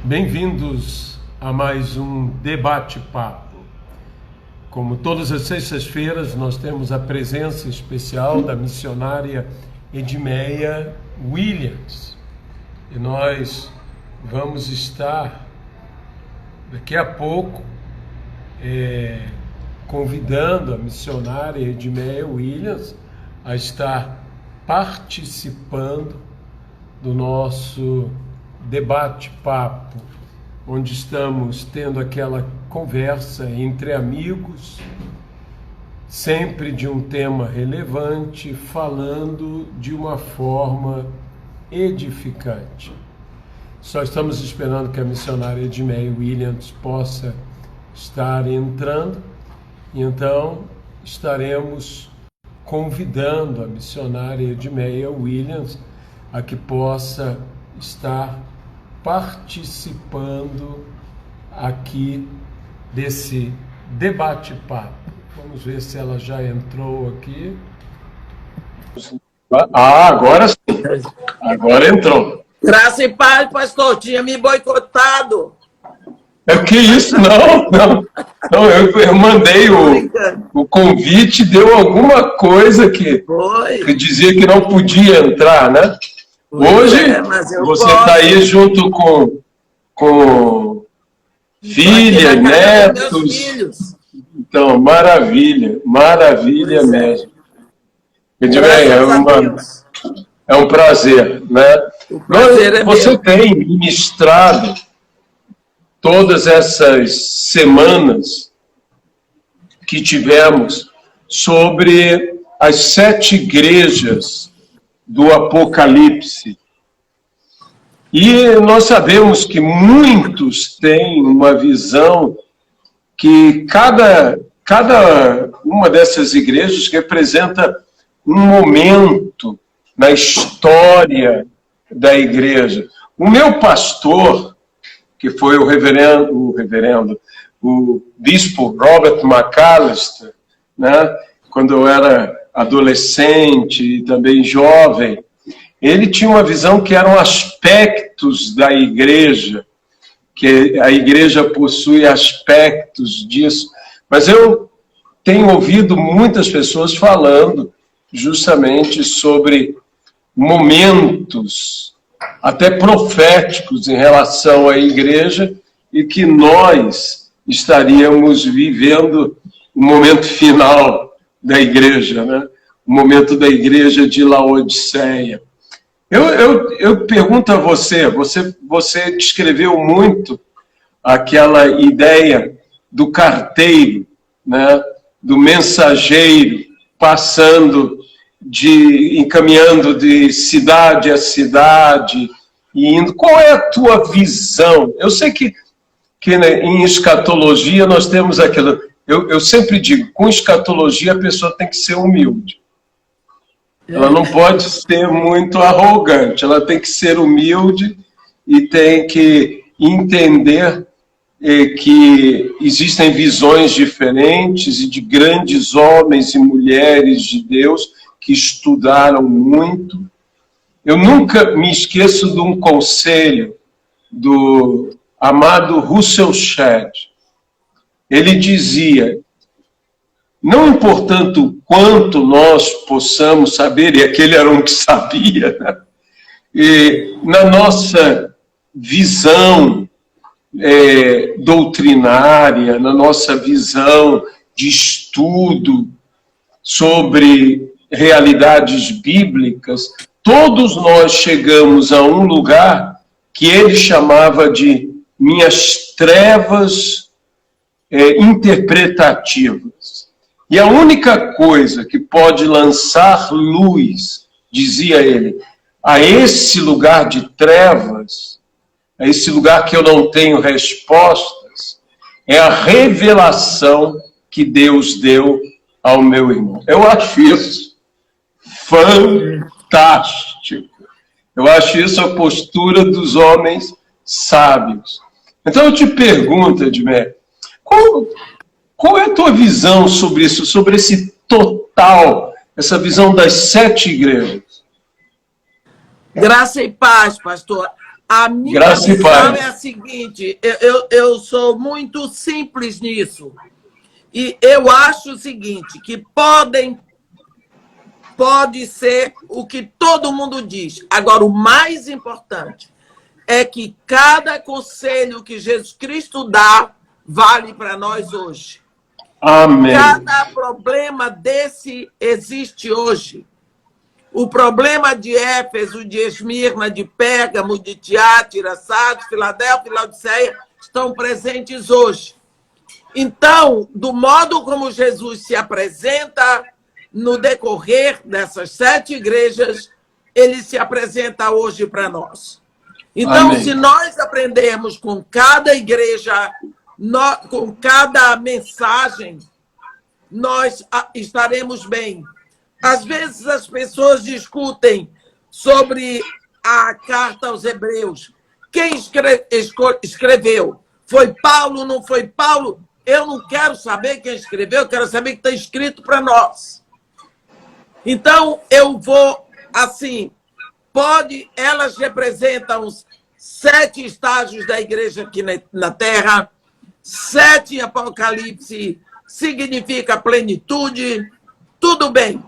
Bem-vindos a mais um debate-papo. Como todas as sextas-feiras, nós temos a presença especial da missionária Edmeia Williams. E nós vamos estar, daqui a pouco, convidando a missionária Edmeia Williams a estar participando do nosso debate-papo, onde estamos tendo aquela conversa entre amigos, sempre de um tema relevante, falando de uma forma edificante. Só estamos esperando que a missionária Edmeia Williams possa estar entrando, e então estaremos convidando a missionária Edmeia Williams a que possa estar participando aqui desse debate-papo. Vamos ver se ela já entrou aqui. Agora sim. Agora entrou. Graça e paz, pastor. Tinha me boicotado. Que isso? Não, eu mandei o convite, deu alguma coisa que dizia que não podia entrar, né? Hoje você está aí junto com filha, netos. Então, maravilha mesmo. É um prazer, né? Você tem ministrado todas essas semanas que tivemos sobre as 7 igrejas do Apocalipse. E nós sabemos que muitos têm uma visão que cada uma dessas igrejas representa um momento na história da igreja. O meu pastor, que foi o bispo Robert McAllister, né, quando eu era adolescente e também jovem, ele tinha uma visão que eram aspectos da igreja, que a igreja possui aspectos disso. Mas eu tenho ouvido muitas pessoas falando justamente sobre momentos até proféticos em relação à igreja, e que nós estaríamos vivendo o momento final da igreja, né? O momento da igreja de Laodiceia. Eu pergunto a você descreveu muito aquela ideia do carteiro, né? Do mensageiro passando encaminhando de cidade a cidade e indo. Qual é a tua visão? Eu sei que né, em escatologia nós temos aquilo. Eu sempre digo, com escatologia a pessoa tem que ser humilde. Ela não pode ser muito arrogante, ela tem que ser humilde e tem que entender que existem visões diferentes e de grandes homens e mulheres de Deus que estudaram muito. Eu nunca me esqueço de um conselho do amado Russell Shedd. Ele dizia: não importando o quanto nós possamos saber, e aquele era um que sabia, né? E na nossa visão doutrinária, na nossa visão de estudo sobre realidades bíblicas, todos nós chegamos a um lugar que ele chamava de minhas trevas interpretativas. E a única coisa que pode lançar luz, dizia ele, a esse lugar de trevas, a esse lugar que eu não tenho respostas, é a revelação que Deus deu ao meu irmão. Eu acho isso fantástico. Eu acho isso a postura dos homens sábios. Então eu te pergunto, Edmeia, qual é a tua visão sobre isso, sobre esse total, essa visão das 7 igrejas? Graça e paz, pastor. A minha Graça e visão paz. é a seguinte, eu sou muito simples nisso. E eu acho o seguinte, que pode ser o que todo mundo diz. Agora, o mais importante é que cada conselho que Jesus Cristo dá vale para nós hoje. Amém. Cada problema desse existe hoje. O problema de Éfeso, de Esmirna, de Pérgamo, de Tiátira, Sardes, Filadélfia e Laodiceia estão presentes hoje. Então, do modo como Jesus se apresenta no decorrer dessas 7 igrejas, ele se apresenta hoje para nós. Então, Amém. se nós aprendermos com cada igreja, com cada mensagem, nós estaremos bem. Às vezes as pessoas discutem sobre a carta aos Hebreus. Quem escreveu? Foi Paulo, não foi Paulo? Eu não quero saber quem escreveu, eu quero saber que está escrito para nós. Então, eu vou, assim, elas representam os 7 estágios da igreja aqui na Terra, 7 em Apocalipse significa plenitude, tudo bem.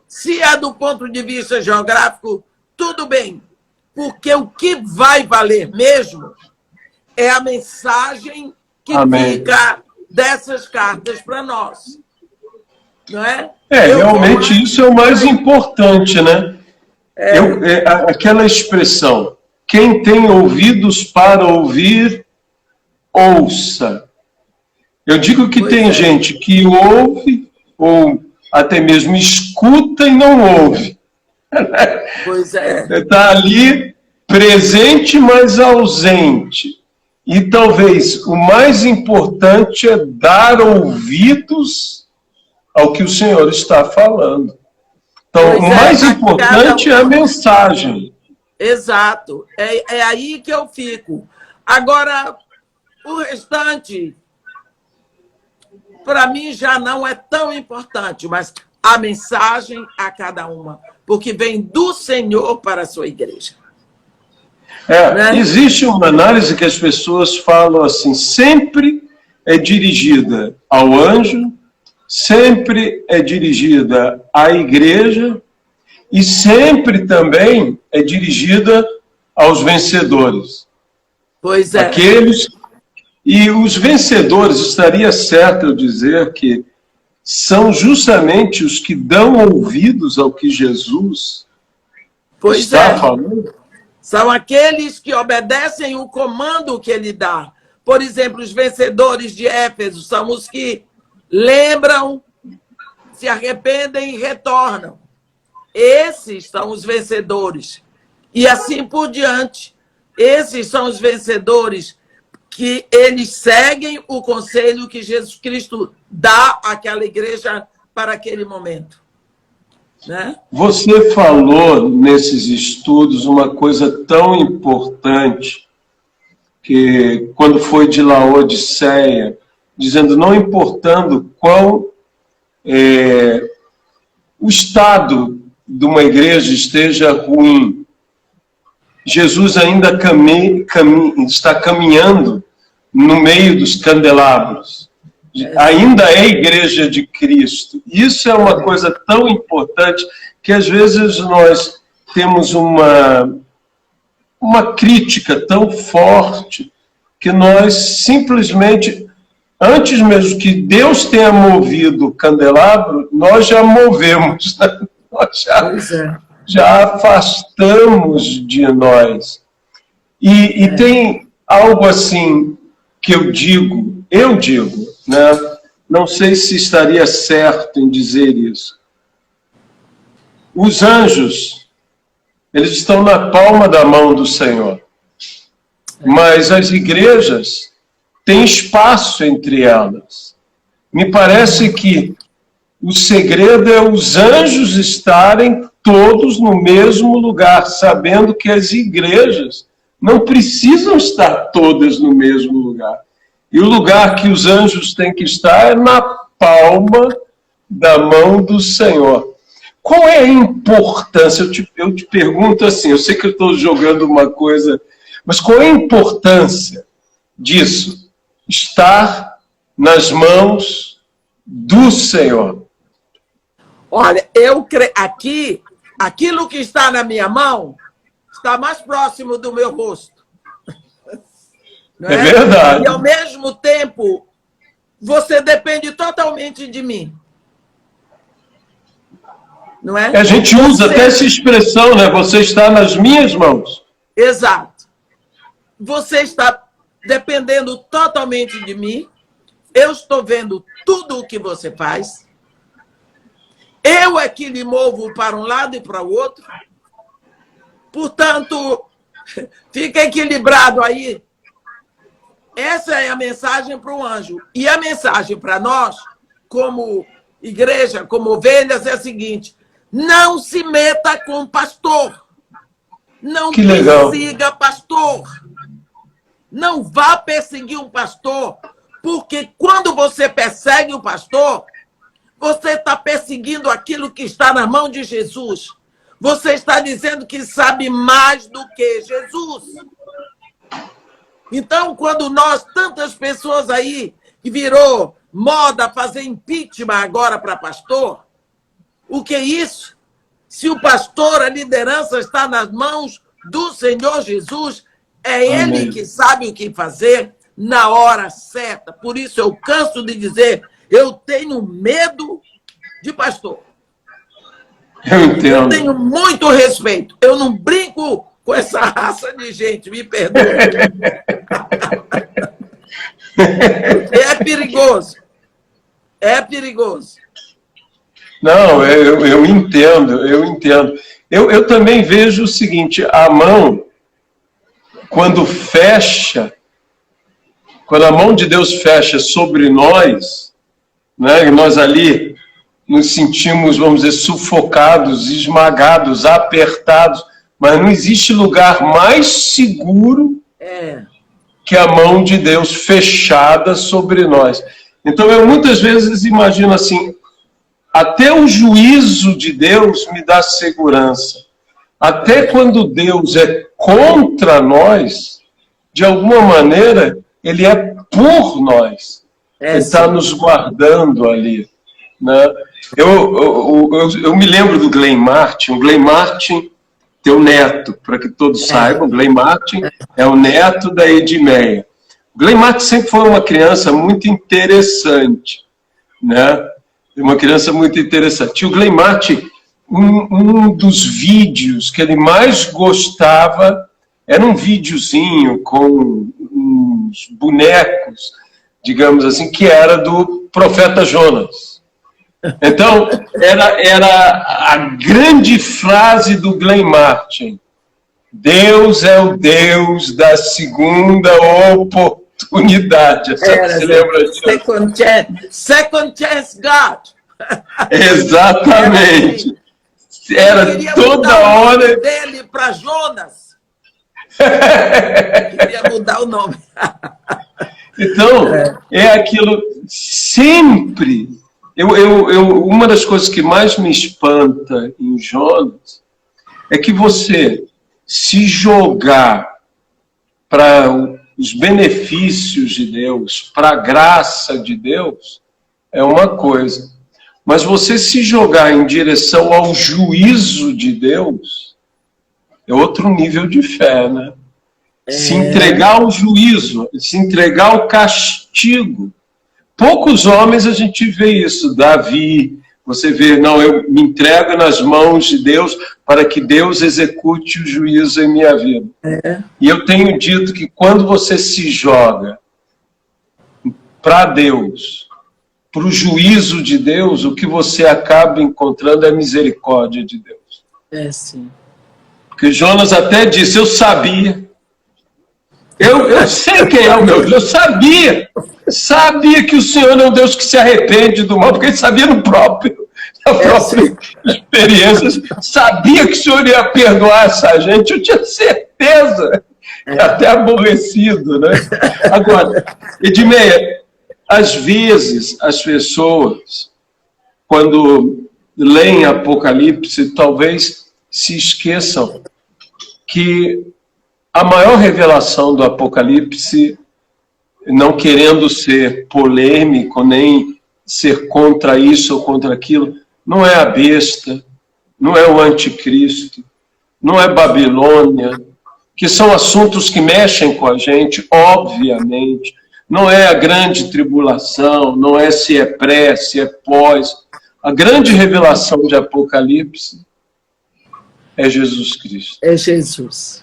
Se é do ponto de vista geográfico, tudo bem. Porque o que vai valer mesmo é a mensagem que Amém. fica dessas cartas para nós. Não é? Realmente isso é o mais importante, né? Aquela expressão, quem tem ouvidos para ouvir, ouça. Eu digo que tem gente que ouve, ou até mesmo escuta e não ouve. Pois é. Está ali presente, mas ausente. E talvez o mais importante é dar ouvidos ao que o Senhor está falando. Então, o mais importante é a mensagem. Exato. É aí que eu fico. Agora, o restante, para mim, já não é tão importante, mas a mensagem a cada uma, porque vem do Senhor para a sua igreja. Né? Existe uma análise que as pessoas falam assim, sempre é dirigida ao anjo, sempre é dirigida à igreja e sempre também é dirigida aos vencedores. Pois é. Aqueles... E os vencedores, estaria certo eu dizer que são justamente os que dão ouvidos ao que Jesus está falando. São aqueles que obedecem o comando que ele dá. Por exemplo, os vencedores de Éfeso são os que lembram, se arrependem e retornam. Esses são os vencedores. E assim por diante. Esses são os vencedores que eles seguem o conselho que Jesus Cristo dá àquela igreja para aquele momento. Né? Você falou nesses estudos uma coisa tão importante, que quando foi de Laodiceia, dizendo, não importando qual o estado de uma igreja esteja ruim, Jesus ainda está caminhando no meio dos candelabros. Ainda é a igreja de Cristo. Isso é uma coisa tão importante que às vezes nós temos uma crítica tão forte que nós simplesmente, antes mesmo que Deus tenha movido o candelabro, nós já movemos, né? Nós já afastamos de nós. E tem algo assim que eu digo, né? Não sei se estaria certo em dizer isso. Os anjos, eles estão na palma da mão do Senhor. Mas as igrejas têm espaço entre elas. Me parece que o segredo é os anjos estarem todos no mesmo lugar, sabendo que as igrejas não precisam estar todas no mesmo lugar. E o lugar que os anjos têm que estar é na palma da mão do Senhor. Qual é a importância? Eu te pergunto assim, eu sei que eu estou jogando uma coisa, Mas qual é a importância disso? Estar nas mãos do Senhor. Olha, eu creio aqui, aquilo que está na minha mão está mais próximo do meu rosto. Não é? É verdade. E ao mesmo tempo, você depende totalmente de mim. Não é? A gente usa até essa expressão, né? Você está nas minhas mãos. Exato. Você está dependendo totalmente de mim. Eu estou vendo tudo o que você faz. Eu é que lhe movo para um lado e para o outro. Portanto, fica equilibrado aí. Essa é a mensagem para o anjo. E a mensagem para nós, como igreja, como ovelhas, é a seguinte: não se meta com pastor. Não persiga pastor. Não vá perseguir um pastor, porque quando você persegue o pastor, você está perseguindo aquilo que está na mão de Jesus. Você está dizendo que sabe mais do que Jesus. Então, quando nós, tantas pessoas aí, que virou moda fazer impeachment agora para pastor, o que é isso? Se o pastor, a liderança está nas mãos do Senhor Jesus, é Ele que sabe o que fazer na hora certa. Por isso eu canso de dizer, eu tenho medo de pastor. Eu entendo. Eu tenho muito respeito. Eu não brinco com essa raça de gente, me perdoe. É perigoso. É perigoso. Não, eu entendo, eu entendo. Eu também vejo o seguinte, a mão, quando a mão de Deus fecha sobre nós, né, e nós ali nos sentimos, vamos dizer, sufocados, esmagados, apertados, mas não existe lugar mais seguro que a mão de Deus fechada sobre nós. Então eu muitas vezes imagino assim, até o juízo de Deus me dá segurança. Até quando Deus é contra nós, de alguma maneira, Ele é por nós. Ele está nos guardando ali. Né? Eu me lembro do Glenn Martin. O Glenn Martin, teu neto, para que todos saibam, o Glenn Martin é o neto da Edmeia. O Glenn Martin sempre foi uma criança muito interessante. Né? Uma criança muito interessante. E o Glenn Martin, um dos vídeos que ele mais gostava era um videozinho com uns bonecos, digamos assim, que era do profeta Jonas. Então, era a grande frase do Glenn Martin: Deus é o Deus da segunda oportunidade. Você lembra disso? Second chance God. Exatamente. Era toda hora dele para Jonas. Queria mudar o nome. Então, é aquilo sempre. Uma das coisas que mais me espanta em Jonas é que você se jogar para os benefícios de Deus, para a graça de Deus, é uma coisa. Mas você se jogar em direção ao juízo de Deus é outro nível de fé, né? Se entregar ao juízo, se entregar ao castigo. Poucos homens a gente vê isso. Davi, você vê, não, eu me entrego nas mãos de Deus para que Deus execute o juízo em minha vida. E eu tenho dito que quando você se joga para Deus, para o juízo de Deus, o que você acaba encontrando é a misericórdia de Deus. Sim. Porque Jonas até disse, eu sabia. Eu sei quem é o meu Deus, eu sabia que o Senhor é um Deus que se arrepende do mal, porque ele sabia na própria experiência, sabia que o Senhor ia perdoar essa gente, eu tinha certeza, até aborrecido, né? Agora, Edmeia, às vezes as pessoas, quando leem Apocalipse, talvez se esqueçam que a maior revelação do Apocalipse, não querendo ser polêmico, nem ser contra isso ou contra aquilo, não é a besta, não é o anticristo, não é Babilônia, que são assuntos que mexem com a gente, obviamente. Não é a grande tribulação, não é se é pré, se é pós. A grande revelação de Apocalipse é Jesus Cristo. É Jesus.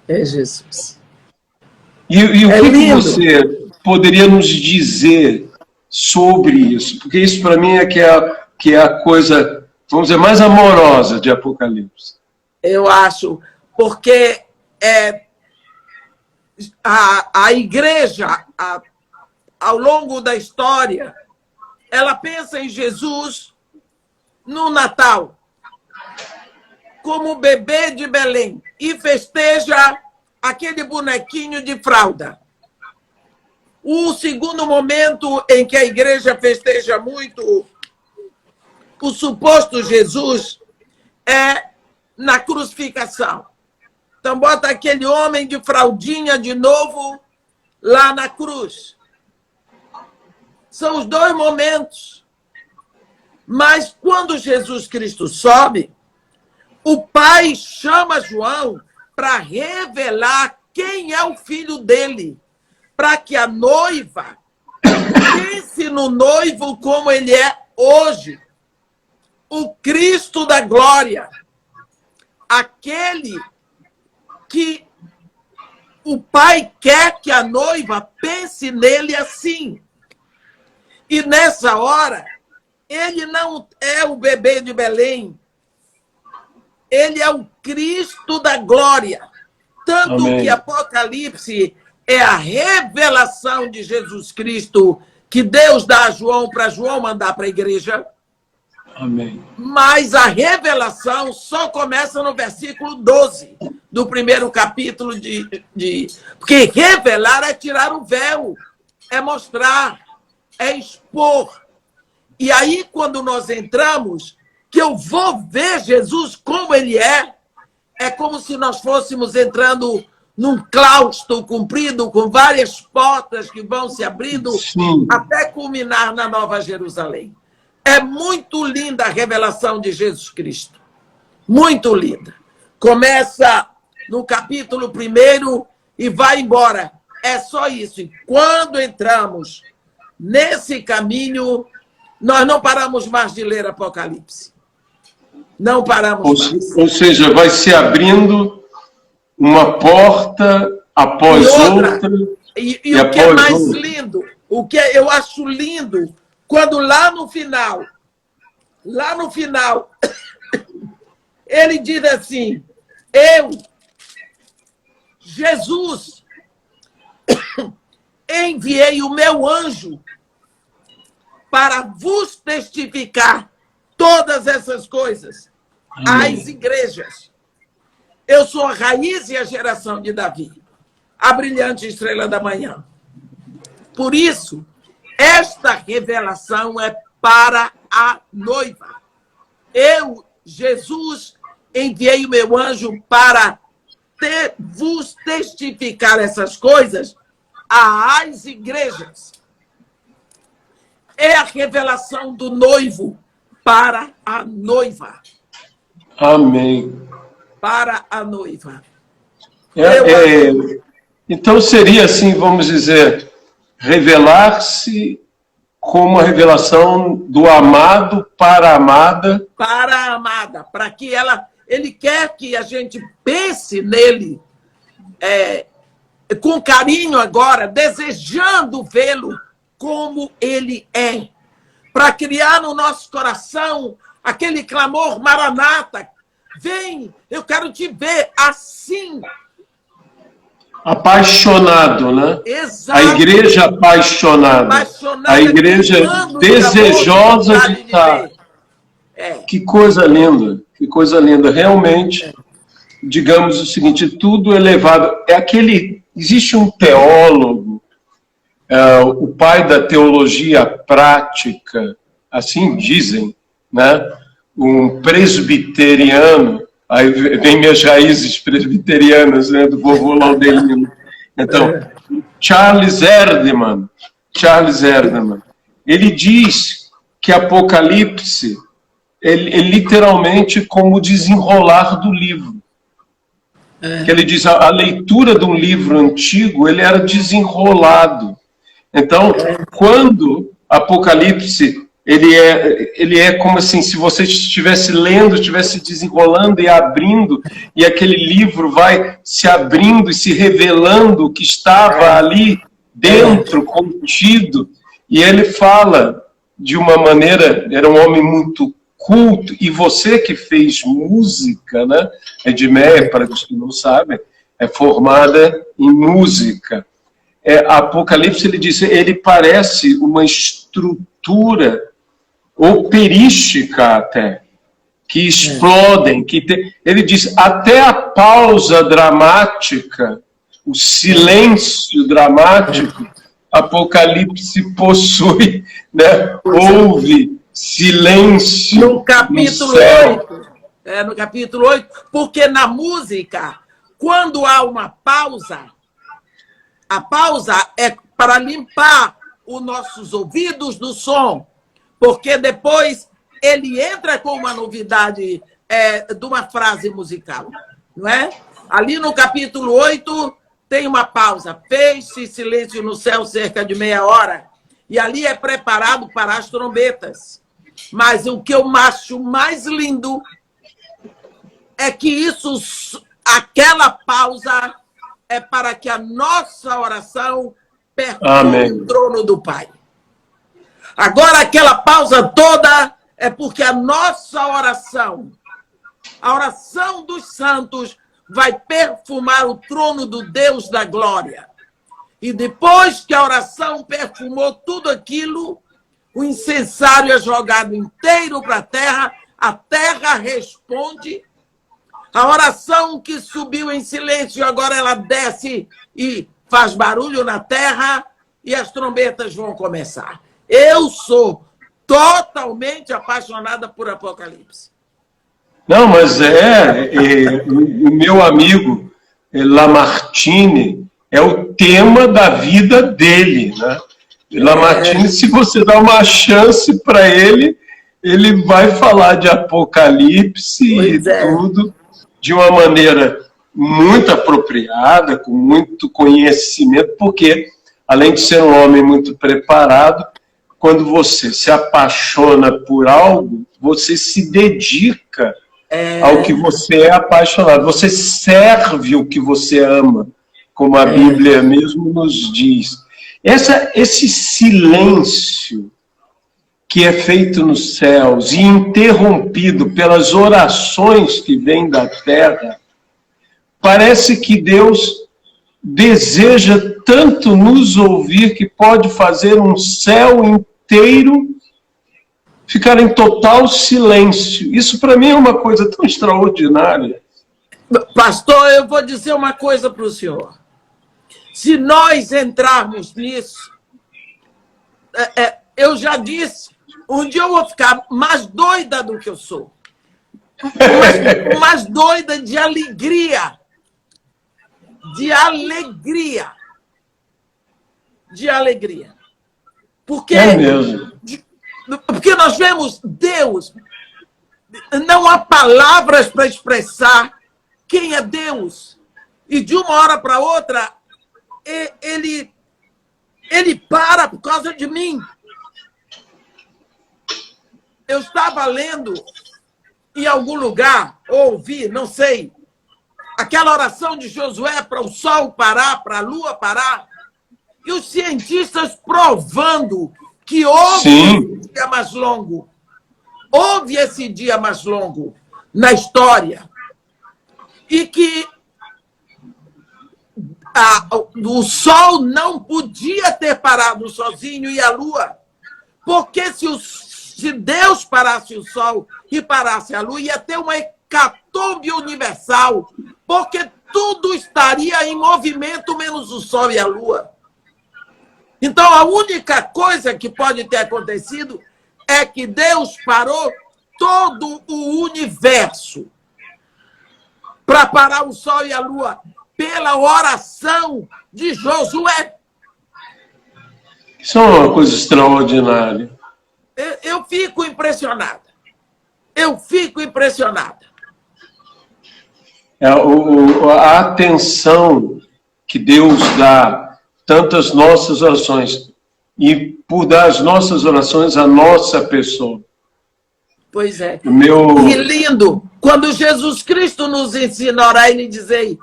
É Jesus. E o que você poderia nos dizer sobre isso? Porque isso, para mim, que é a coisa, vamos dizer, mais amorosa de Apocalipse. Eu acho, porque a igreja, ao longo da história, ela pensa em Jesus no Natal, como bebê de Belém, e festeja aquele bonequinho de fralda. O segundo momento em que a igreja festeja muito o suposto Jesus é na crucificação. Então, bota aquele homem de fraldinha de novo lá na cruz. São os dois momentos. Mas quando Jesus Cristo sobe, o Pai chama João para revelar quem é o filho dele, para que a noiva pense no noivo como ele é hoje. O Cristo da glória. Aquele que o Pai quer que a noiva pense nele assim. E nessa hora, ele não é o bebê de Belém. Ele é o Cristo da glória. Tanto Amém. que Apocalipse é a revelação de Jesus Cristo que Deus dá a João para João mandar para a igreja. Amém. Mas a revelação só começa no versículo 12 do primeiro capítulo Porque revelar é tirar o véu, é mostrar, é expor. E aí, quando nós entramos, que eu vou ver Jesus como ele é como se nós fôssemos entrando num claustro comprido, com várias portas que vão se abrindo, Sim. até culminar na Nova Jerusalém. É muito linda a revelação de Jesus Cristo. Muito linda. Começa no capítulo 1 e vai embora. É só isso. E quando entramos nesse caminho, nós não paramos mais de ler Apocalipse. Não paramos mais. Ou seja, vai se abrindo uma porta após outra. E o que é mais lindo, o que eu acho lindo, quando lá no final, ele diz assim, eu, Jesus, enviei o meu anjo para vos testificar todas essas coisas. Amém. Às igrejas. Eu sou a raiz e a geração de Davi, a brilhante estrela da manhã. Por isso, esta revelação é para a noiva. Eu, Jesus, enviei o meu anjo para vos testificar essas coisas às igrejas. É a revelação do noivo para a noiva. Amém. Para a noiva. Então seria assim, vamos dizer, revelar-se como a revelação do amado para a amada. Para a amada, para que ele quer que a gente pense nele com carinho agora, desejando vê-lo como ele é, para criar no nosso coração aquele clamor Maranata, vem, eu quero te ver assim. Apaixonado, né? Exato. A igreja apaixonada. A igreja desejosa de estar. Que coisa linda, que coisa linda. Realmente, digamos o seguinte, tudo elevado. Existe um teólogo, o pai da teologia prática, assim dizem, né? Um presbiteriano, Aí vem minhas raízes presbiterianas, né, do vovô Laudelino. Então, Charles Erdmann, ele diz que Apocalipse é literalmente como o desenrolar do livro. Que ele diz, a leitura de um livro antigo, ele era desenrolado. Então, quando Apocalipse, ele é como assim, se você estivesse lendo, estivesse desenrolando e abrindo, e aquele livro vai se abrindo e se revelando o que estava ali dentro, contido. E ele fala de uma maneira, era um homem muito culto, e você que fez música, né? Edmeia, para os que não sabem, é formada em música. Apocalipse, ele diz, ele parece uma estrutura operística até, que explodem, ele diz, até a pausa dramática, o silêncio dramático, Apocalipse possui, né? Houve silêncio no capítulo 8. No capítulo 8, porque na música, quando há uma pausa, a pausa é para limpar os nossos ouvidos do som, porque depois ele entra com uma novidade de uma frase musical, não é? Ali no capítulo 8 tem uma pausa, fez-se silêncio no céu cerca de meia hora, e ali é preparado para as trombetas. Mas o que eu acho mais lindo é que aquela pausa é para que a nossa oração perfure o trono do Pai. Agora, aquela pausa toda é porque a nossa oração, a oração dos santos, vai perfumar o trono do Deus da glória. E depois que a oração perfumou tudo aquilo, o incensário é jogado inteiro para a terra responde. A oração que subiu em silêncio, agora ela desce e faz barulho na terra, e as trombetas vão começar. Eu sou totalmente apaixonada por Apocalipse. Não, mas o meu amigo Lamartine é o tema da vida dele, né? Lamartine, se você dá uma chance para ele, ele vai falar de Apocalipse tudo de uma maneira muito apropriada, com muito conhecimento, porque, além de ser um homem muito preparado, quando você se apaixona por algo, você se dedica ao que você é apaixonado. Você serve o que você ama, como a Bíblia mesmo nos diz. Esse silêncio que é feito nos céus e interrompido pelas orações que vêm da terra, parece que Deus deseja tanto nos ouvir que pode fazer um céu inteiro ficar em total silêncio. Isso para mim é uma coisa tão extraordinária. Pastor, eu vou dizer uma coisa para o senhor. Se nós entrarmos nisso, eu já disse, um dia eu vou ficar mais doida do que eu sou. Mais doida de alegria. De alegria. De alegria. Porque, porque nós vemos Deus. Não há palavras para expressar quem é Deus. E de uma hora para outra, ele para por causa de mim. Eu estava lendo em algum lugar, ouvi, não sei, aquela oração de Josué para o sol parar, para a lua parar, e os cientistas provando que houve esse dia mais longo. Houve esse dia mais longo na história. E que o sol não podia ter parado sozinho e a lua, porque se Deus parasse o sol e parasse a lua, ia ter uma hecatombe universal, porque tudo estaria em movimento, menos o sol e a lua. Então, a única coisa que pode ter acontecido é que Deus parou todo o universo. para parar o sol e a lua pela oração de Josué. Isso é uma coisa extraordinária. Eu fico impressionada. Eu fico impressionada. A atenção que Deus dá, tanto às nossas orações, e por dar as nossas orações à nossa pessoa. Pois é. E lindo, quando Jesus Cristo nos ensina a orar, ele dizei,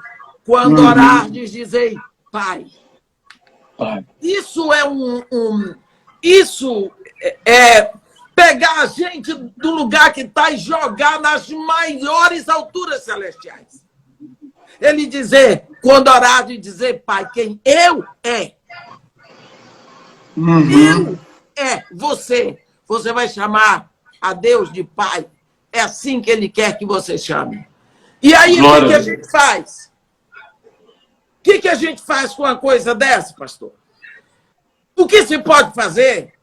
quando orardes, dizei, Pai. Pai. Isso é isso é pegar a gente do lugar que está e jogar nas maiores alturas celestiais. Ele dizer, quando orar, de dizer, Pai, quem eu é. Eu é você. Você vai chamar a Deus de Pai. É assim que Ele quer que você chame. E aí, o que a gente faz? O que a gente faz com uma coisa dessa, pastor? O que se pode fazer?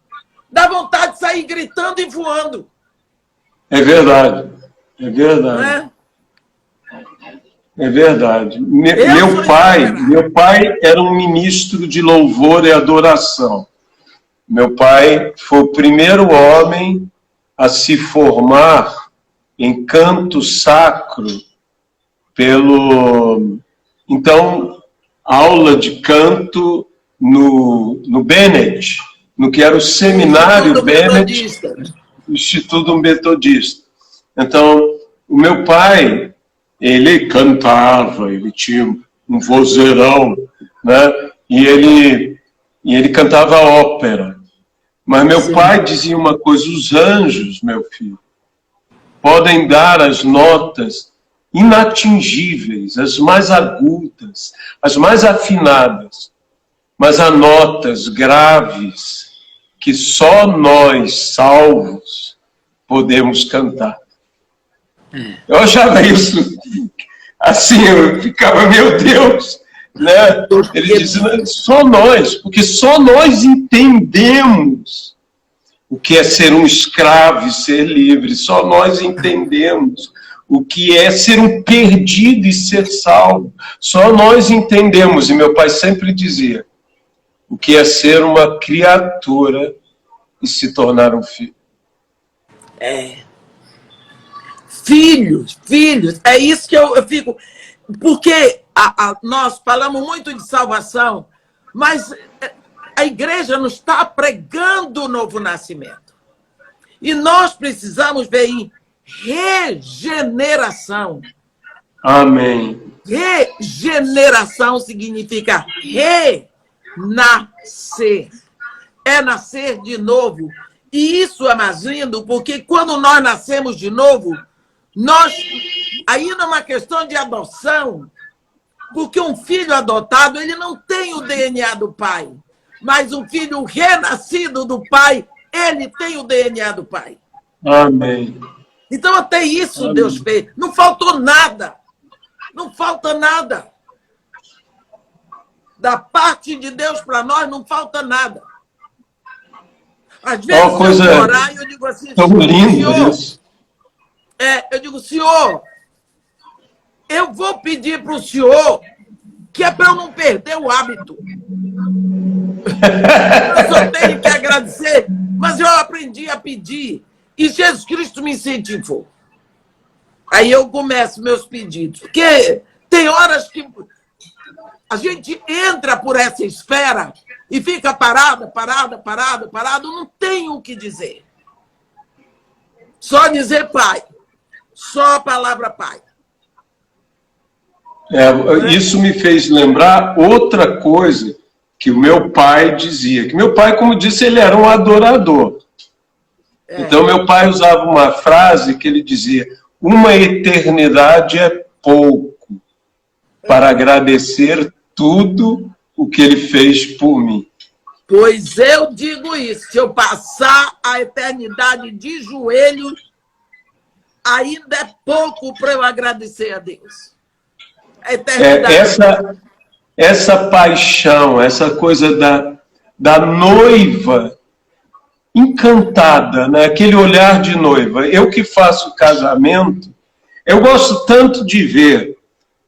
Dá vontade de sair gritando e voando. É verdade. É verdade. Não é? É verdade. Meu pai era um ministro de louvor e adoração. Meu pai foi o primeiro homem a se formar em canto sacro então, aula de canto no Bennett, no que era o seminário Bennett, Instituto Metodista. Então, o meu pai, ele cantava, ele tinha um vozeirão, né? E ele cantava ópera. Mas meu pai dizia uma coisa, os anjos, meu filho, podem dar as notas inatingíveis, as mais agudas, as mais afinadas, mas há notas graves que só nós, salvos, podemos cantar. Eu achava isso, assim, eu ficava, meu Deus, né? Ele dizia, só nós, porque só nós entendemos o que é ser um escravo e ser livre, só nós entendemos o que é ser um perdido e ser salvo, só nós entendemos, e meu pai sempre dizia, o que é ser uma criatura e se tornar um filho. Filhos, é isso que eu fico... Porque nós falamos muito de salvação, mas a igreja não está pregando o novo nascimento. E nós precisamos ver em regeneração. Amém. Regeneração significa renascer. É nascer de novo. E isso é mais lindo, porque quando nós nascemos de novo, ainda é uma questão de adoção, porque um filho adotado, ele não tem o DNA do pai, mas um filho renascido do pai, ele tem o DNA do pai. Amém. Então, até isso Amém. Deus fez. Não faltou nada. Não falta nada. Da parte de Deus para nós, não falta nada. Às vezes, eu orar e eu digo assim, tão lindo isso. Eu digo, Senhor, eu vou pedir para o Senhor que é para eu não perder o hábito. Eu só tenho que agradecer, mas eu aprendi a pedir. E Jesus Cristo me incentivou. Aí eu começo meus pedidos. Porque tem horas que a gente entra por essa esfera e fica parado, não tem o que dizer. Só dizer Pai. Só a palavra Pai. Isso me fez lembrar outra coisa que o meu pai dizia. Que meu pai, como disse, ele era um adorador. Então, meu pai usava uma frase que ele dizia, uma eternidade é pouco para agradecer tudo o que ele fez por mim. Pois eu digo isso, se eu passar a eternidade de joelhos, ainda é pouco para eu agradecer a Deus. A eternidade. Essa paixão, essa coisa da noiva encantada, né? Aquele olhar de noiva. Eu que faço casamento, eu gosto tanto de ver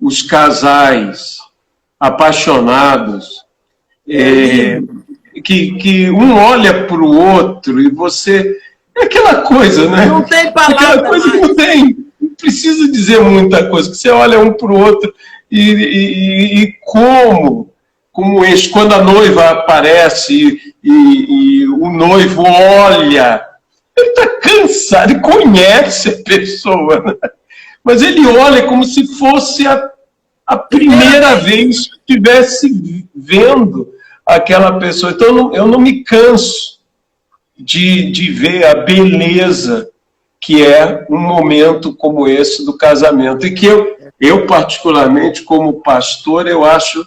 os casais apaixonados, que um olha para o outro e você... É aquela coisa, né? Não tem palavra. Aquela coisa que não precisa dizer muita coisa, que você olha um para o outro e como esse, quando a noiva aparece e o noivo olha, ele está cansado, ele conhece a pessoa, né? Mas ele olha como se fosse a primeira vez que estivesse vendo aquela pessoa. Então, eu não me canso de ver a beleza que é um momento como esse do casamento. E que eu particularmente, como pastor, eu acho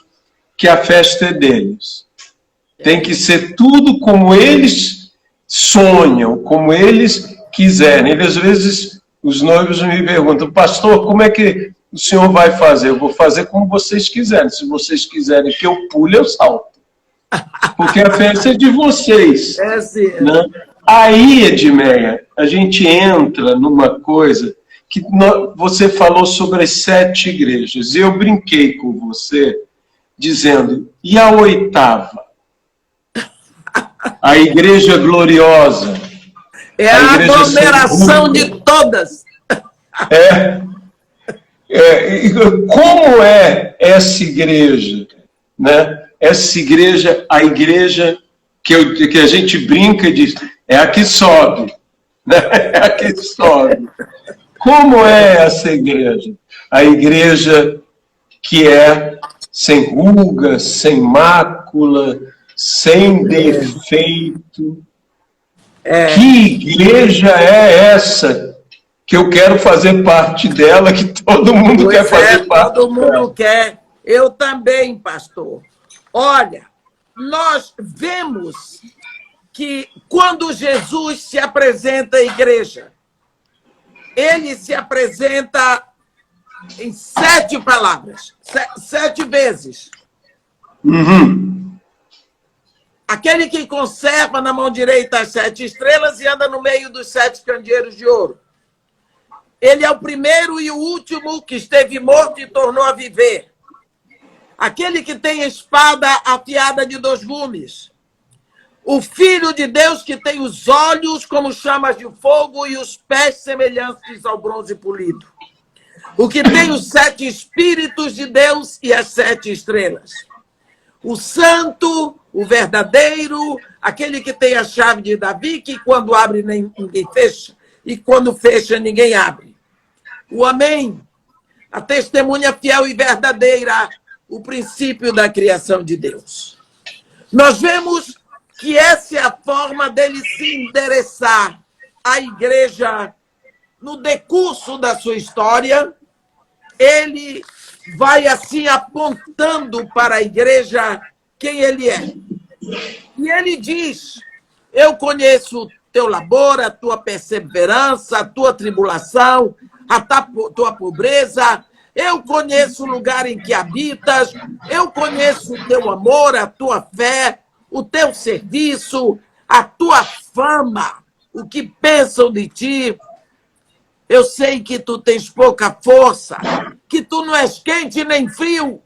que a festa é deles. Tem que ser tudo como eles sonham, como eles quiserem. Às vezes, os noivos me perguntam, pastor, como é que o senhor vai fazer? Eu vou fazer como vocês quiserem. Se vocês quiserem que eu pule, eu salto. Porque a festa é de vocês. Né? Aí, Edmeia, a gente entra numa coisa que você falou sobre as 7 igrejas. Eu brinquei com você, dizendo, e a 8ª? A igreja gloriosa. É a aglomeração de todas. Como é essa igreja? Né? Essa igreja, a igreja que a gente brinca e diz, é a que sobe. Né? É a que sobe. Como é essa igreja? A igreja que é sem ruga, sem mácula, sem defeito. Que igreja é essa que eu quero fazer parte dela, que todo mundo quer fazer parte dela? Todo mundo quer. Eu também, pastor. Olha, nós vemos que quando Jesus se apresenta à igreja, ele se apresenta em 7 palavras, 7 vezes. Aquele que conserva na mão direita as 7 estrelas e anda no meio dos 7 candeeiros de ouro. Ele é o primeiro e o último que esteve morto e tornou a viver. Aquele que tem a espada afiada de 2 gumes. O Filho de Deus que tem os olhos como chamas de fogo e os pés semelhantes ao bronze polido. O que tem os 7 Espíritos de Deus e as 7 estrelas. O Santo, o verdadeiro, aquele que tem a chave de Davi, que quando abre ninguém fecha, e quando fecha ninguém abre. O Amém, a testemunha fiel e verdadeira, o princípio da criação de Deus. Nós vemos que essa é a forma dele se endereçar à igreja no decurso da sua história. Ele vai assim apontando para a igreja quem ele é. E ele diz, eu conheço o teu labor, a tua perseverança, a tua tribulação, a tua pobreza. Eu conheço o lugar em que habitas, eu conheço o teu amor, a tua fé, o teu serviço, a tua fama, o que pensam de ti. Eu sei que tu tens pouca força, que tu não és quente nem frio.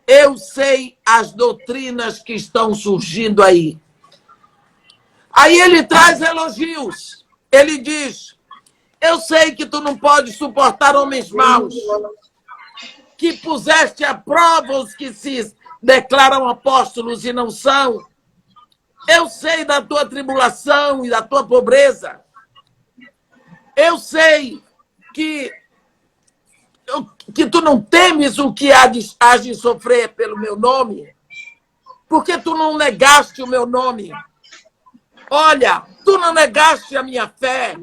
Eu sei as doutrinas que estão surgindo aí. Aí ele traz elogios. Ele diz, eu sei que tu não podes suportar homens maus, que puseste à prova os que se declaram apóstolos e não são. Eu sei da tua tribulação e da tua pobreza. Eu sei que tu não temes o que hás de sofrer pelo meu nome, porque tu não negaste o meu nome. Olha, tu não negaste a minha fé.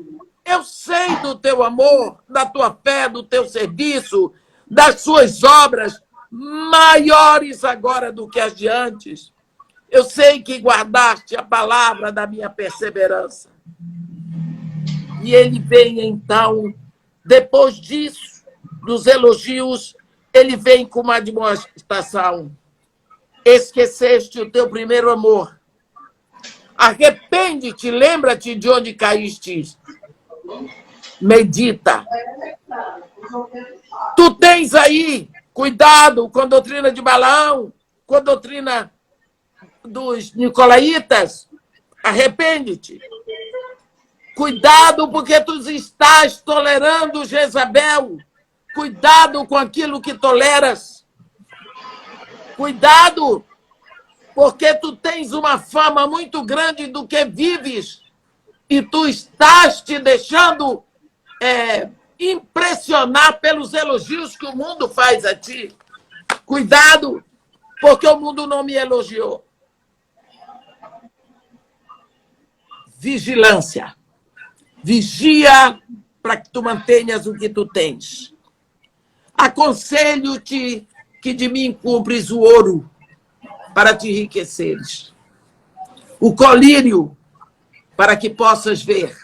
Eu sei do teu amor, da tua fé, do teu serviço, das suas obras, maiores agora do que as de antes. Eu sei que guardaste a palavra da minha perseverança. E ele vem, então, depois disso, dos elogios, ele vem com uma admoestação. Esqueceste o teu primeiro amor. Arrepende-te, lembra-te de onde caíste. Medita. Tu tens aí, cuidado com a doutrina de Balaão, com a doutrina dos nicolaítas, arrepende-te. Cuidado porque tu estás tolerando Jezabel. Cuidado com aquilo que toleras. Cuidado, porque tu tens uma fama muito grande do que vives e tu estás te deixando impressionar pelos elogios que o mundo faz a ti. Cuidado, porque o mundo não me elogiou. Vigilância. Vigia para que tu mantenhas o que tu tens. Aconselho-te que de mim cumpres o ouro para te enriqueceres, o colírio para que possas ver,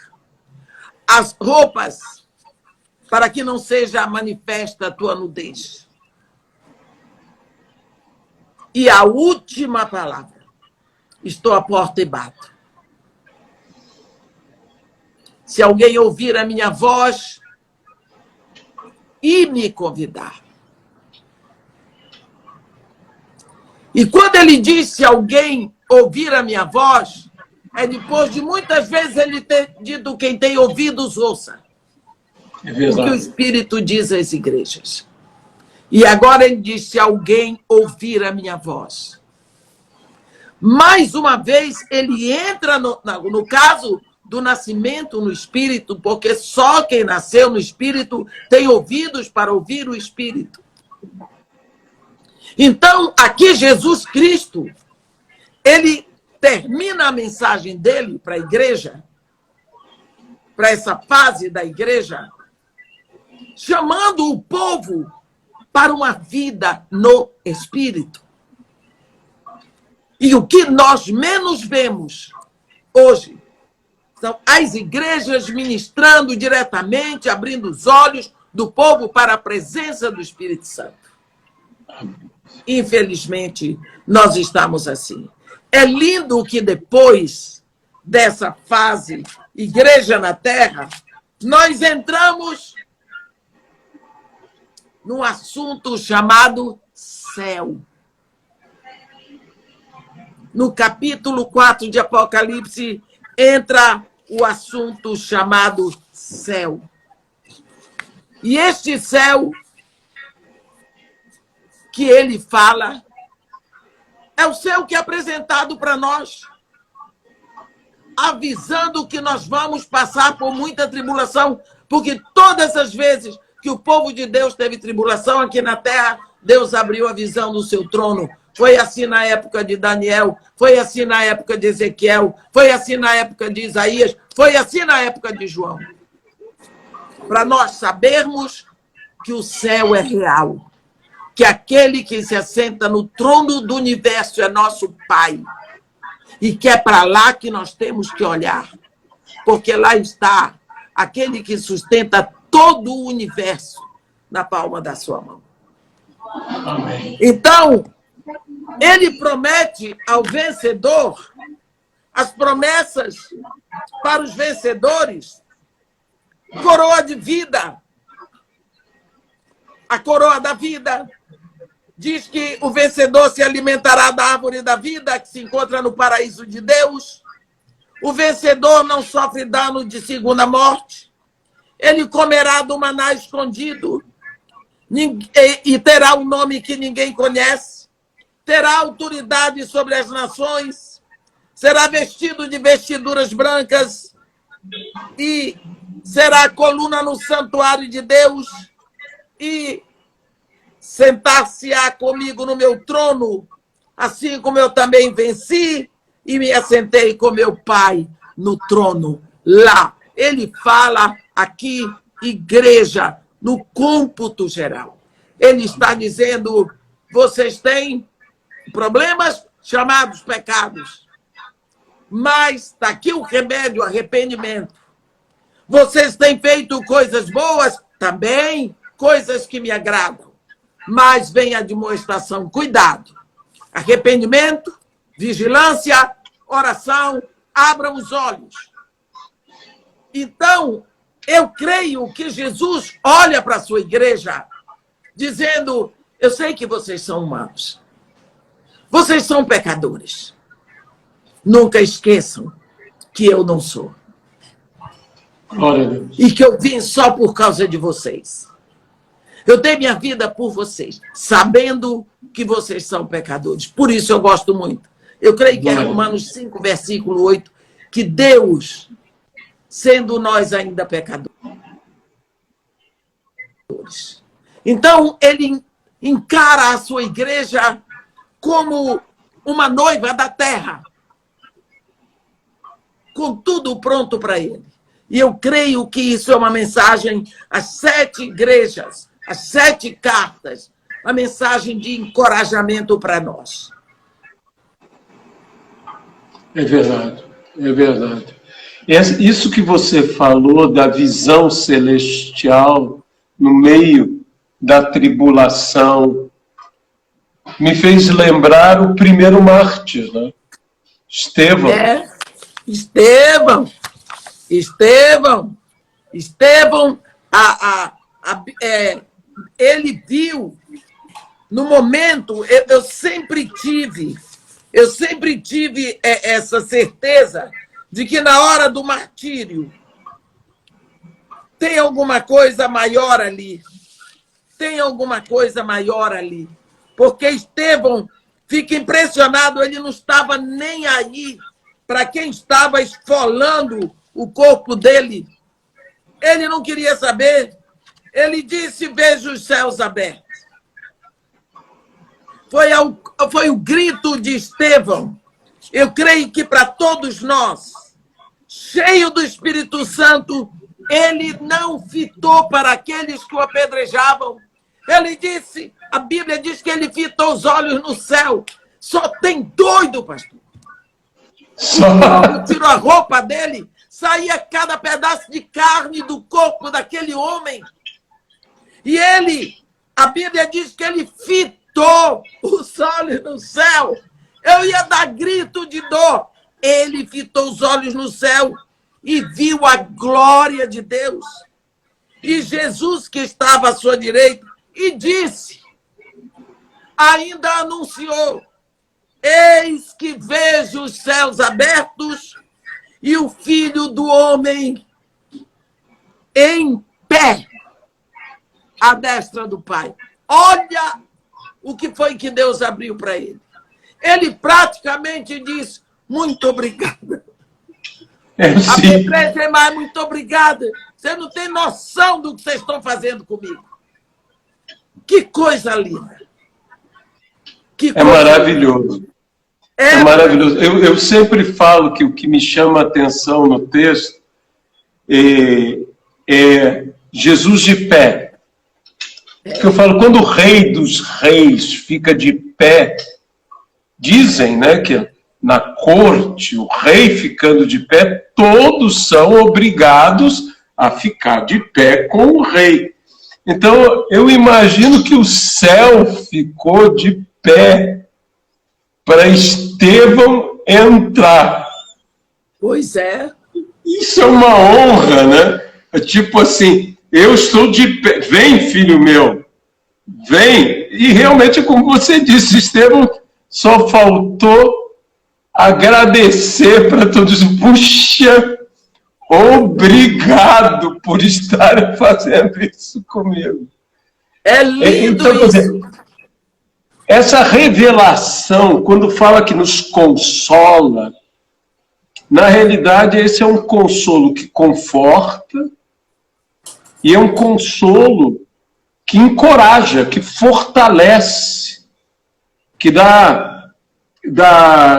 as roupas para que não seja manifesta a tua nudez. E a última palavra, estou à porta e bato. Se alguém ouvir a minha voz e me convidar. E quando ele diz se alguém ouvir a minha voz, é depois de muitas vezes ele ter dito quem tem ouvidos ouça. É O que o verdade. Espírito diz às igrejas. E agora ele diz se alguém ouvir a minha voz. Mais uma vez ele entra no caso do nascimento no Espírito, porque só quem nasceu no Espírito tem ouvidos para ouvir o Espírito. Então, aqui Jesus Cristo, ele termina a mensagem dele para a igreja, para essa fase da igreja, chamando o povo para uma vida no Espírito. E o que nós menos vemos hoje são as igrejas ministrando diretamente, abrindo os olhos do povo para a presença do Espírito Santo. Infelizmente, nós estamos assim. É lindo que depois dessa fase, Igreja na Terra, nós entramos num assunto chamado céu. No capítulo 4 de Apocalipse, entra o assunto chamado céu. E este céu que ele fala é o céu que é apresentado para nós, avisando que nós vamos passar por muita tribulação, porque todas as vezes que o povo de Deus teve tribulação aqui na terra, Deus abriu a visão do seu trono. Foi assim na época de Daniel, foi assim na época de Ezequiel, foi assim na época de Isaías, foi assim na época de João. Para nós sabermos que o céu é real, que aquele que se assenta no trono do universo é nosso Pai, e que é para lá que nós temos que olhar, porque lá está aquele que sustenta todo o universo na palma da sua mão. Amém. Então, ele promete ao vencedor as promessas para os vencedores, coroa de vida. A coroa da vida diz que o vencedor se alimentará da árvore da vida, que se encontra no paraíso de Deus. O vencedor não sofre dano de segunda morte. Ele comerá do maná escondido e terá um nome que ninguém conhece. Terá autoridade sobre as nações. Será vestido de vestiduras brancas e será coluna no santuário de Deus e sentar-se-á comigo no meu trono, assim como eu também venci e me assentei com meu Pai no trono lá. Ele fala aqui, igreja, no cômputo geral. Ele está dizendo, vocês têm problemas chamados pecados, mas está aqui o remédio, o arrependimento. Vocês têm feito coisas boas, também coisas que me agradam, mas vem a demonstração, cuidado. Arrependimento, vigilância, oração, abram os olhos. Então, Eu creio que Jesus olha para a sua igreja dizendo, eu sei que vocês são humanos. Vocês são pecadores. Nunca esqueçam que eu não sou. Glória a Deus. E que eu vim só por causa de vocês. Eu dei minha vida por vocês, sabendo que vocês são pecadores. Por isso eu gosto muito. Eu creio que é Romanos 5, versículo 8, que Deus, sendo nós ainda pecadores. Então, ele encara a sua igreja como uma noiva da terra, com tudo pronto para ele. E eu creio que isso é uma mensagem às 7 igrejas, às 7 cartas, uma mensagem de encorajamento para nós. É verdade, é verdade. Isso que você falou da visão celestial no meio da tribulação me fez lembrar o primeiro mártir, né? Estevão. Estevão, ele viu, no momento, eu sempre tive essa certeza de que na hora do martírio tem alguma coisa maior ali. Tem alguma coisa maior ali. Porque Estevão fica impressionado, ele não estava nem aí para quem estava esfolando o corpo dele. Ele não queria saber. Ele disse, veja os céus abertos. Foi o grito de Estevão. Eu creio que para todos nós, cheio do Espírito Santo, ele não fitou para aqueles que o apedrejavam. Ele disse, a Bíblia diz que ele fitou os olhos no céu. Só tem doido, pastor. Paulo tirou a roupa dele, saía cada pedaço de carne do corpo daquele homem. E ele, a Bíblia diz que ele fitou os olhos no céu. Eu ia dar grito de dor. Ele fitou os olhos no céu e viu a glória de Deus. E Jesus, que estava à sua direita, e disse, ainda anunciou, eis que vejo os céus abertos e o Filho do Homem em pé à destra do Pai. Olha o que foi que Deus abriu para ele. Ele praticamente disse, muito obrigada. A igreja é mais muito obrigada. Você não tem noção do que vocês estão fazendo comigo. Que coisa linda. Que coisa maravilhoso. Linda. É maravilhoso. Eu sempre falo que o que me chama a atenção no texto é Jesus de pé. Porque eu falo, quando o Rei dos Reis fica de pé, dizem, né, que na corte, o rei ficando de pé, todos são obrigados a ficar de pé com o rei. Então, eu imagino que o céu ficou de pé para Estevão entrar. Pois é. Isso é uma honra, né? É tipo assim, eu estou de pé. Vem, filho meu, vem. E realmente, como você disse, Estevão só faltou agradecer para todos. Puxa, obrigado por estarem fazendo isso comigo. É lindo então, isso. Essa revelação, quando fala que nos consola, na realidade esse é um consolo que conforta e é um consolo que encoraja, que fortalece, que dá,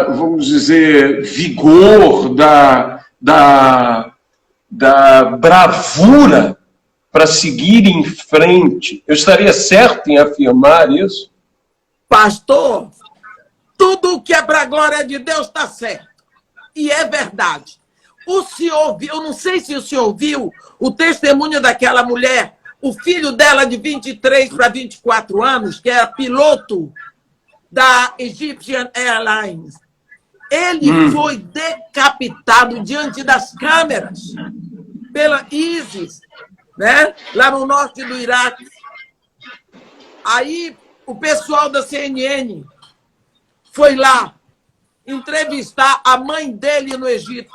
vamos dizer, vigor, da bravura para seguir em frente. Eu estaria certo em afirmar isso? Pastor, tudo que é para a glória de Deus está certo. E é verdade. O senhor viu, eu não sei se o senhor viu o testemunho daquela mulher, o filho dela de 23 para 24 anos, que era piloto da Egyptian Airlines. Ele foi decapitado diante das câmeras. pela ISIS, né? Lá no norte do Iraque. Aí o pessoal da CNN foi lá entrevistar a mãe dele no Egito.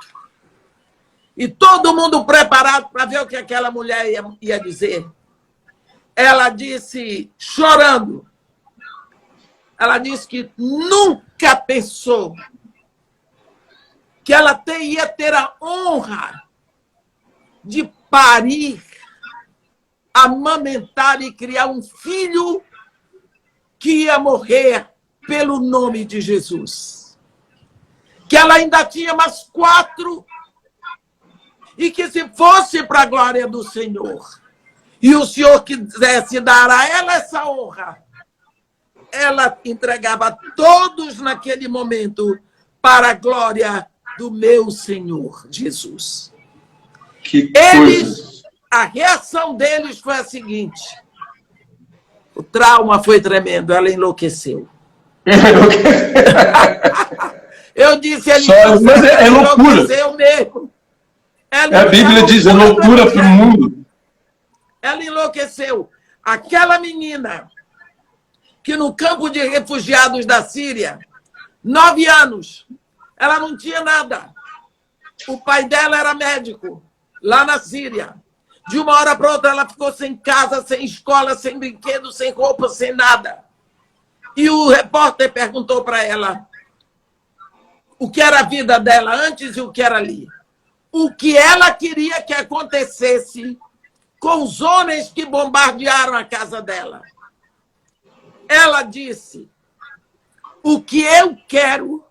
E todo mundo preparado para ver o que aquela mulher ia dizer. Ela disse, chorando, ela disse que nunca pensou que ela ia ter a honra de parir, amamentar e criar um filho que ia morrer pelo nome de Jesus. Que ela ainda tinha mais 4 e que se fosse para a glória do Senhor e o Senhor quisesse dar a ela essa honra, ela entregava todos naquele momento para a glória do meu Senhor Jesus. Que eles, a reação deles foi a seguinte: o trauma foi tremendo, ela enlouqueceu. Eu disse, mas é loucura. Enlouqueceu mesmo. A Bíblia diz, é loucura para o mundo. Ela enlouqueceu. Aquela menina que no campo de refugiados da Síria, 9 anos, ela não tinha nada. O pai dela era médico, lá na Síria. De uma hora para outra, ela ficou sem casa, sem escola, sem brinquedo, sem roupa, sem nada. E o repórter perguntou para ela o que era a vida dela antes e o que era ali. O que ela queria que acontecesse com os homens que bombardearam a casa dela. Ela disse, o que eu quero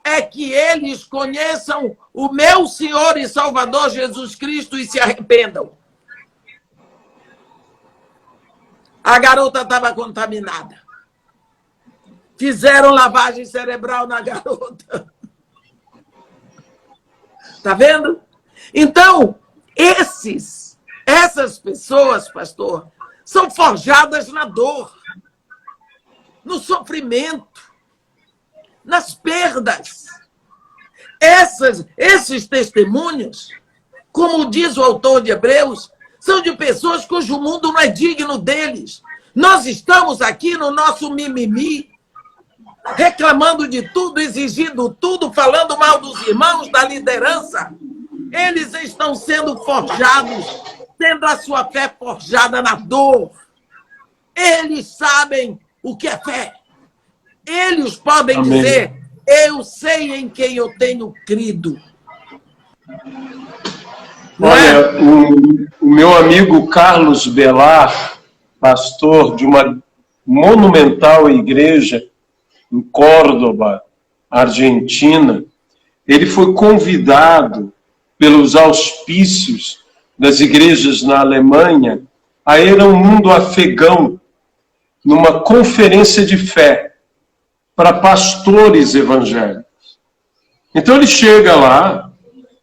é que eles conheçam o meu Senhor e Salvador Jesus Cristo e se arrependam. A garota estava contaminada. Fizeram lavagem cerebral na garota. Está vendo? Então, essas pessoas, pastor, são forjadas na dor, no sofrimento, nas perdas. Esses testemunhos, como diz o autor de Hebreus, são de pessoas cujo mundo não é digno deles. Nós estamos aqui no nosso mimimi, reclamando de tudo, exigindo tudo, falando mal dos irmãos, da liderança. Eles estão sendo forjados, tendo a sua fé forjada na dor. Eles sabem o que é fé. Eles podem Amém. dizer, eu sei em quem eu tenho crido. Olha, o meu amigo Carlos Belar, pastor de uma monumental igreja em Córdoba, Argentina, ele foi convidado pelos auspícios das igrejas na Alemanha a ir ao mundo afegão numa conferência de fé para pastores evangélicos. Então ele chega lá,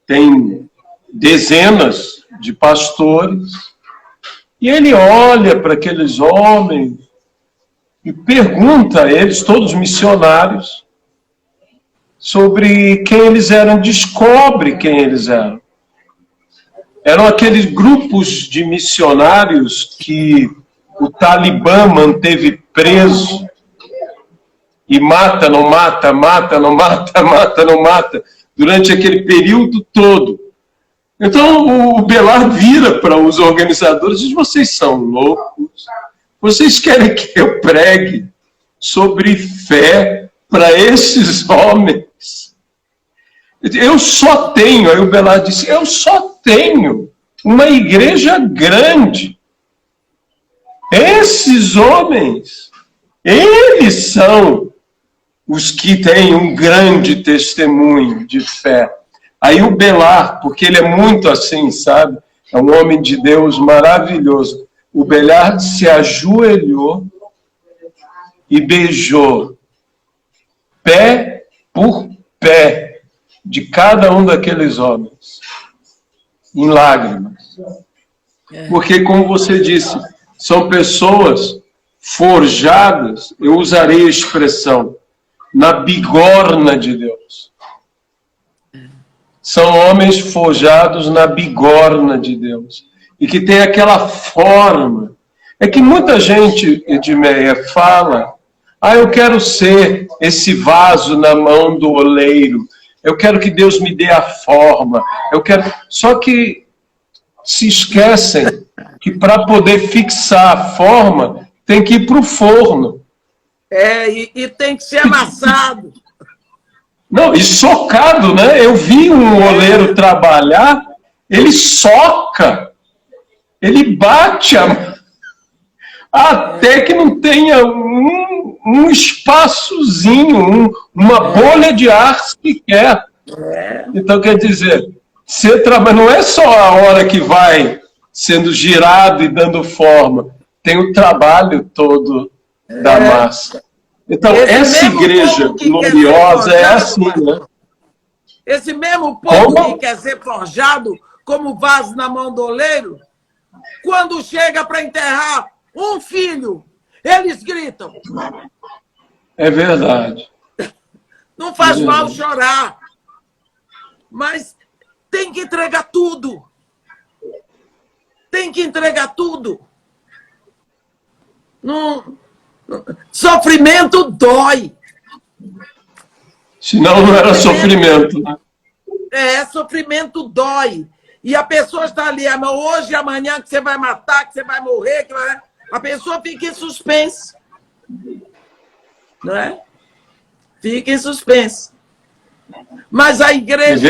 tem dezenas de pastores, e ele olha para aqueles homens e pergunta a eles, todos missionários, sobre quem eles eram, descobre quem eles eram. Eram aqueles grupos de missionários que o Talibã manteve preso e mata, não mata, mata, não mata, mata, não mata, durante aquele período todo. Então o Belar vira para os organizadores e diz, vocês são loucos? Vocês querem que eu pregue sobre fé para esses homens? Eu só tenho, aí o Belar disse, eu só tenho uma igreja grande. Esses homens, eles são os que têm um grande testemunho de fé. Aí o Belar, porque ele é muito assim, sabe? É um homem de Deus maravilhoso. O Belar se ajoelhou e beijou pé por pé de cada um daqueles homens, em lágrimas. Porque, como você disse, são pessoas forjadas, eu usarei a expressão, na bigorna de Deus. são homens forjados na bigorna de Deus. E que tem aquela forma. É que muita gente, Edmeia, fala: ah, eu quero ser esse vaso na mão do oleiro. Eu quero que Deus me dê a forma. Eu quero. Só que se esquecem que para poder fixar a forma, tem que ir para o forno. E tem que ser amassado. Não, e socado, né? Eu vi um oleiro trabalhar, ele soca, ele bate até que não tenha um espaçozinho, uma bolha de ar sequer. Então, quer dizer, você trabalha, não é só a hora que vai sendo girado e dando forma, tem o trabalho todo da massa. Então, essa igreja gloriosa é assim, né? Esse mesmo povo que quer ser forjado como vaso na mão do oleiro, quando chega para enterrar um filho, eles gritam. É verdade. Não faz mal chorar, mas tem que entregar tudo. Tem que entregar tudo. Sofrimento dói. Senão não era sofrimento. Sofrimento dói. E a pessoa está ali, hoje, amanhã, que você vai matar, que você vai morrer, a pessoa fica em suspense. Não é? Fica em suspense. Mas a igreja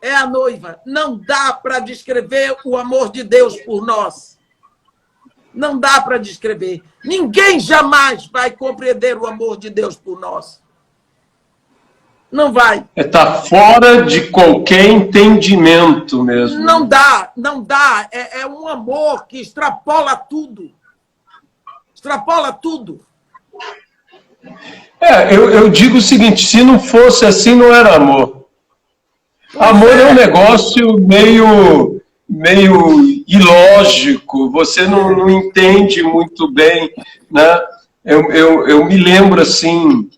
é a noiva. Não dá para descrever o amor de Deus por nós. Não dá para descrever. Ninguém jamais vai compreender o amor de Deus por nós. Não vai. Está fora de qualquer entendimento mesmo. Não dá, não dá. É um amor que extrapola tudo. Extrapola tudo. Eu digo o seguinte, se não fosse assim, não era amor. Amor é um negócio meio ilógico, você não entende muito bem, né? Eu me lembro, assim,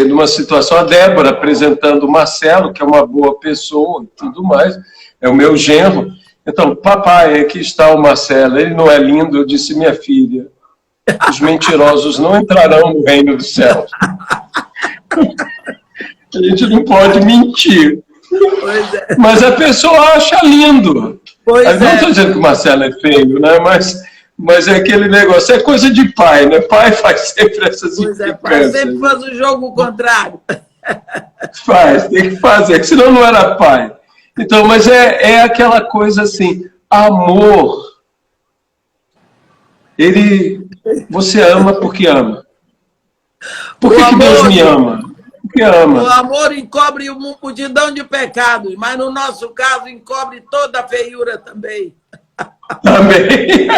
numa situação, a Débora apresentando o Marcelo, que é uma boa pessoa e tudo mais, é o meu genro. Então, papai, aqui está o Marcelo, ele não é lindo? Eu disse, minha filha, os mentirosos não entrarão no reino dos céus. A gente não pode mentir. Mas a pessoa acha lindo. Não estou dizendo que o Marcelo é feio, né? Mas é aquele negócio, é coisa de pai, né? Pai faz sempre essas implicâncias. Pai sempre faz o jogo contrário. Faz, tem que fazer, que senão não era pai. Então, mas é aquela coisa assim, amor, você ama porque ama. Por que Deus me ama? Porque ama. O amor encobre uma multidão de pecados, mas no nosso caso encobre toda a feiura também. Também.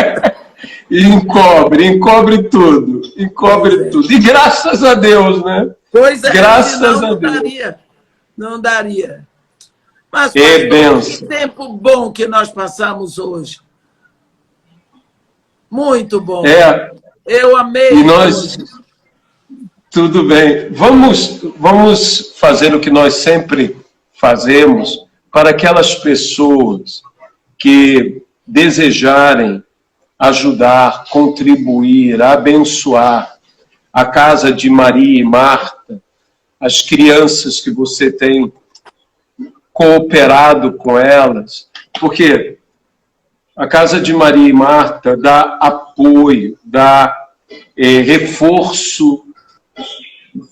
Encobre tudo. Encobre tudo. E graças a Deus, né? Pois é, graças a Deus. Não daria. Mas que tempo bom que nós passamos hoje. Muito bom. Eu amei. E nós... Tudo bem. Vamos fazer o que nós sempre fazemos para aquelas pessoas que desejarem ajudar, contribuir, abençoar a casa de Maria e Marta, as crianças que você tem cooperado com elas, porque a casa de Maria e Marta dá apoio, dá reforço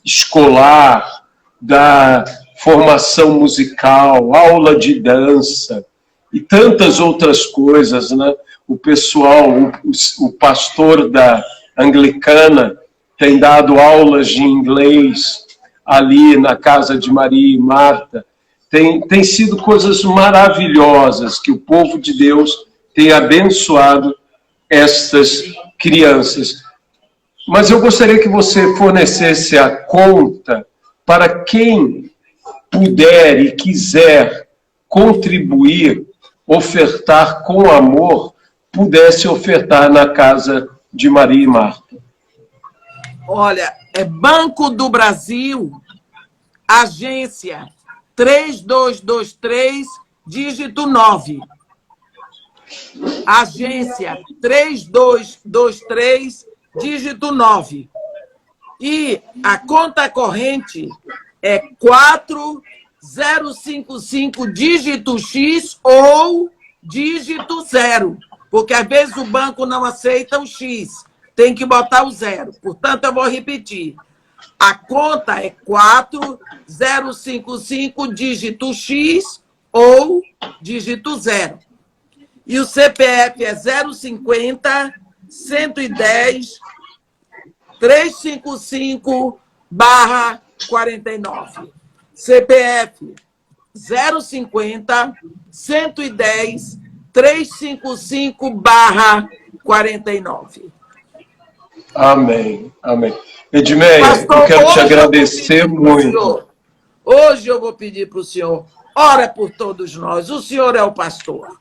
escolar, da formação musical, aula de dança e tantas outras coisas, né? O pessoal, o pastor da Anglicana tem dado aulas de inglês ali na casa de Maria e Marta. Tem sido coisas maravilhosas que o povo de Deus tem abençoado estas crianças. Mas eu gostaria que você fornecesse a conta para quem puder e quiser contribuir, ofertar com amor, pudesse ofertar na casa de Maria e Marta. Olha, é Banco do Brasil, agência 3223, dígito 9. Agência 3223, dígito 9. E a conta corrente é 4055, dígito X ou dígito 0. Porque às vezes o banco não aceita o X, tem que botar o 0. Portanto, eu vou repetir. A conta é 4055, dígito X ou dígito 0. E o CPF é 050 110 355/49. CPF 050 110 355/49. Amém, amém. Edmeia, Pastor, eu quero te agradecer muito. Hoje eu vou pedir para o senhor, ora por todos nós. O senhor é o pastor.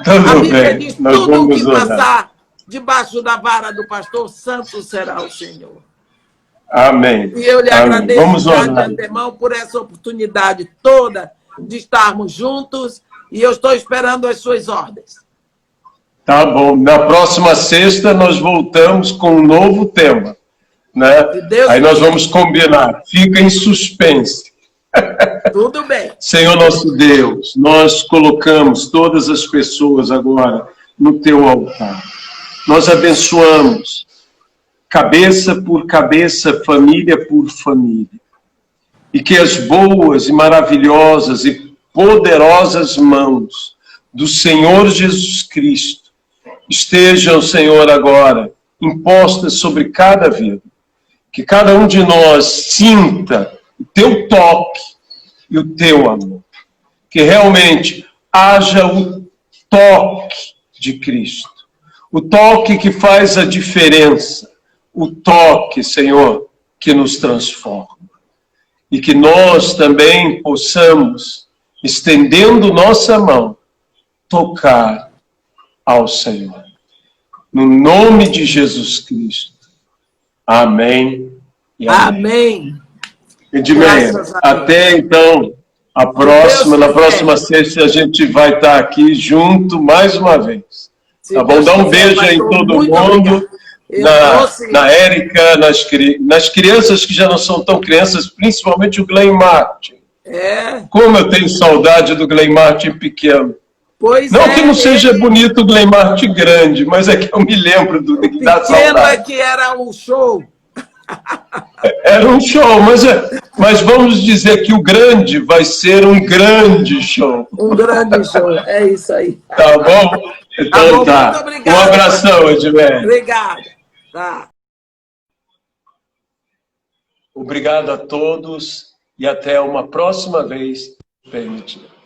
Tudo bem, diz, nós tudo vamos que orar. passar debaixo da vara do pastor, santo será o Senhor. Amém. E eu lhe agradeço Vamos já orar. de antemão por essa oportunidade toda de estarmos juntos e eu estou esperando as suas ordens. Tá bom. Na próxima sexta nós voltamos com um novo tema, né? Aí nós vamos combinar. Fica em suspense. Tudo bem. Senhor nosso Deus, nós colocamos todas as pessoas agora no teu altar. Nós abençoamos cabeça por cabeça, família por família. E que as boas e maravilhosas e poderosas mãos do Senhor Jesus Cristo estejam, Senhor, agora impostas sobre cada vida. Que cada um de nós sinta o teu toque e o teu amor. Que realmente haja o toque de Cristo. O toque que faz a diferença. O toque, Senhor, que nos transforma. E que nós também possamos, estendendo nossa mão, tocar ao Senhor. No nome de Jesus Cristo. Amém. E amém. Edmeia, até então, na próxima sexta, a gente vai estar aqui junto mais uma vez. Tá bom? Dá um beijo aí em todo mundo. Na Érica, nas crianças que já não são tão crianças, principalmente o Glenn Martin. Como eu tenho saudade do Glenn Martin pequeno. Pois não que não seja bonito o Glenn Martin grande, mas é que eu me lembro da saudade. Pequeno é que era um show. Era um show, mas vamos dizer que o grande vai ser um grande show. Um grande show, é isso aí. Tá bom? Então tá. Muito obrigado, um abração, Edmeia. Obrigado. Tá. Obrigado a todos e até uma próxima vez, permitido.